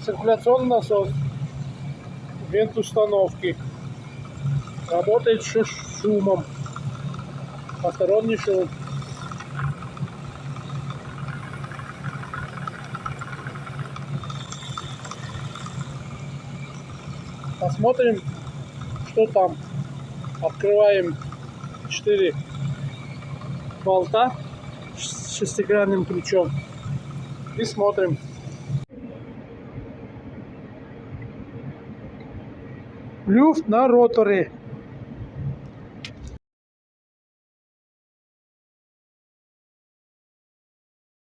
циркуляционный насос, вент установки. Работает с шумом, посторонний шум. Посмотрим, что там. Открываем 4 болта с шестигранным ключом и смотрим. Люфт на роторе.